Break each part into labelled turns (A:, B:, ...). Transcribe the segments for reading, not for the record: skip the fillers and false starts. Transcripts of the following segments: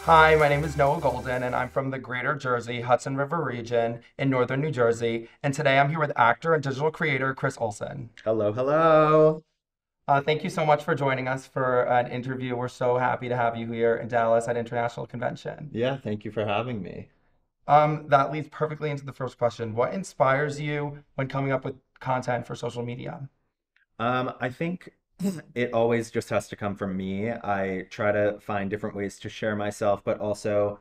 A: Hi, my name is Noah Golden, and I'm from the Greater Jersey Hudson River region in northern New Jersey. And today I'm here with actor and digital creator Chris Olsen.
B: Hello, hello.
A: Thank you so much for joining us for an interview. We're so happy to have you here in Dallas at International Convention.
B: Yeah, thank you for having me.
A: That leads perfectly into the first question. What inspires you when coming up with content for social media?
B: I think it always just has to come from me. I try to find different ways to share myself, but also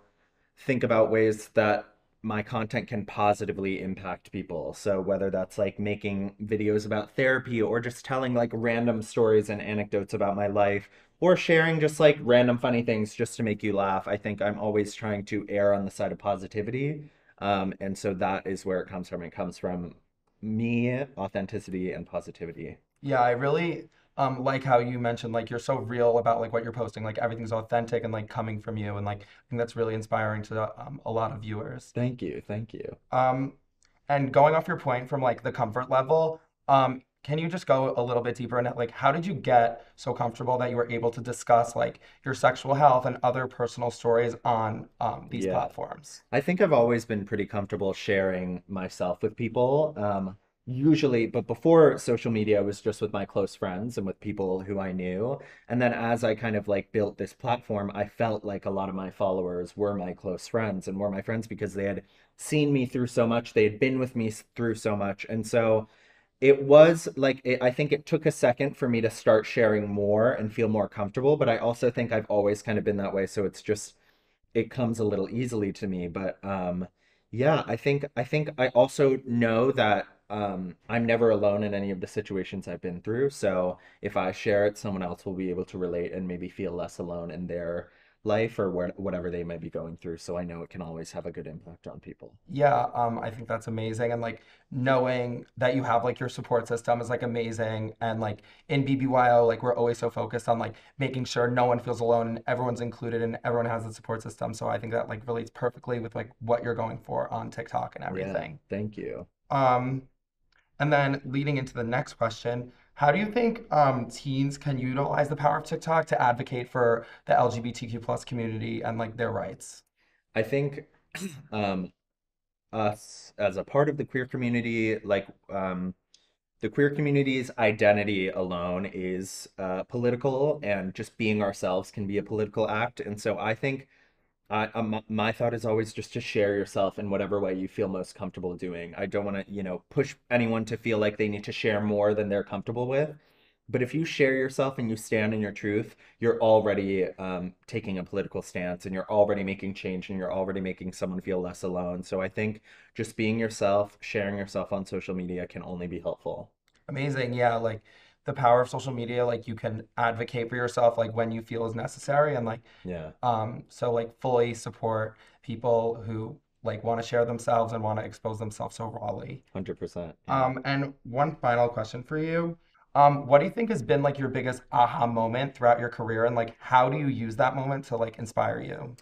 B: think about ways that my content can positively impact people. So whether that's like making videos about therapy or just telling like random stories and anecdotes about my life or sharing just like random funny things just to make you laugh, I think I'm always trying to err on the side of positivity. And so that is where it comes from. It comes from me, authenticity, and positivity.
A: Yeah, I really like how you mentioned like you're so real about like what you're posting, like everything's authentic and like coming from you, and like I think that's really inspiring to a lot of viewers.
B: Thank you. Thank you.
A: Um, and going off your point from like the comfort level, can you just go a little bit deeper in it? Like, how did you get so comfortable that you were able to discuss like your sexual health and other personal stories on these
B: Yeah.
A: platforms?
B: I think I've always been pretty comfortable sharing myself with people. Usually, but before social media, I was just with my close friends and with people who I knew. And then as I kind of like built this platform, I felt like a lot of my followers were my close friends and were my friends because they had seen me through so much, they had been with me through so much. And so it was like I think it took a second for me to start sharing more and feel more comfortable, but I also think I've always kind of been that way. So it's just it comes a little easily to me. But yeah, I think I also know that I'm never alone in any of the situations I've been through. So if I share it, someone else will be able to relate and maybe feel less alone in their life or whatever they might be going through. So I know it can always have a good impact on people.
A: Yeah, I think that's amazing. And like knowing that you have like your support system is like amazing. And like in BBYO, like we're always so focused on like making sure no one feels alone and everyone's included and everyone has a support system. So I think that like relates perfectly with like what you're going for on TikTok and
B: Yeah,
A: everything.
B: thank you.
A: Um, and then leading into the next question, how do you think teens can utilize the power of TikTok to advocate for the LGBTQ plus community and like their rights?
B: I think um, us as a part of the queer community, like the queer community's identity alone is political, and just being ourselves can be a political act. And so I think my thought is always just to share yourself in whatever way you feel most comfortable doing. I don't want to, push anyone to feel like they need to share more than they're comfortable with. But if you share yourself and you stand in your truth, you're already taking a political stance and you're already making change and you're already making someone feel less alone. So I think just being yourself, sharing yourself on social media can only be helpful.
A: Amazing. Yeah, like the power of social media, like you can advocate for yourself like when you feel is necessary and like
B: Yeah,
A: so like fully support people who like want to share themselves and want to expose themselves so rawly.
B: 100%. Yeah.
A: And one final question for you. What do you think has been like your biggest aha moment throughout your career and like how do you use that moment to like inspire you?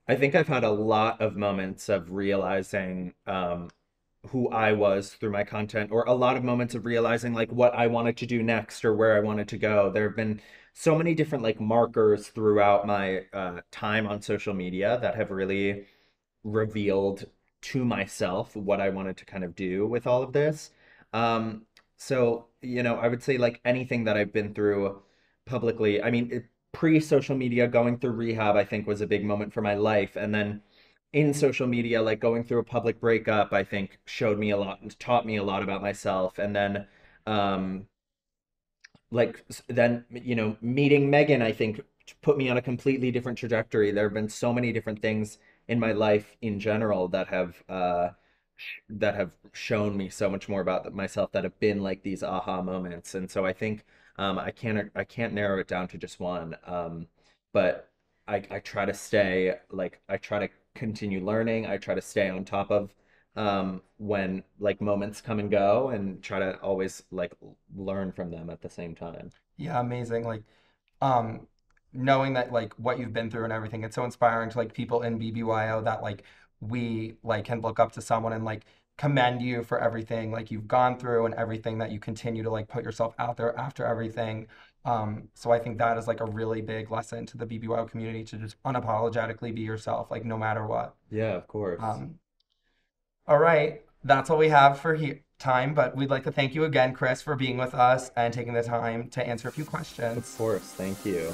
B: I think I've had a lot of moments of realizing who I was through my content, or a lot of moments of realizing like what I wanted to do next or where I wanted to go. There have been so many different like markers throughout my time on social media that have really revealed to myself what I wanted to kind of do with all of this. Um, so, I would say like anything that I've been through publicly, I mean, pre-social media, going through rehab, I think was a big moment for my life. And then in social media, like going through a public breakup, I think showed me a lot and taught me a lot about myself. And then, um, meeting Megan, I think put me on a completely different trajectory. There have been so many different things in my life in general that have shown me so much more about myself, that have been like these aha moments. And so I think I can't narrow it down to just one. But I try to stay like I try to continue learning. I try to stay on top of when like moments come and go, and try to always like learn from them at the same time.
A: Yeah, amazing. Like um knowing that like what you've been through and everything, it's so inspiring to like people in BBYO that like we like can look up to someone and like commend you for everything like you've gone through and everything that you continue to like put yourself out there after everything. So I think that is like a really big lesson to the BBYO community to just unapologetically be yourself, like no matter what.
B: Yeah, of course.
A: Um, all right, that's all we have for time, but we'd like to thank you again, Chris, for being with us and taking the time to answer a few
B: Of
A: questions.
B: course. Thank you.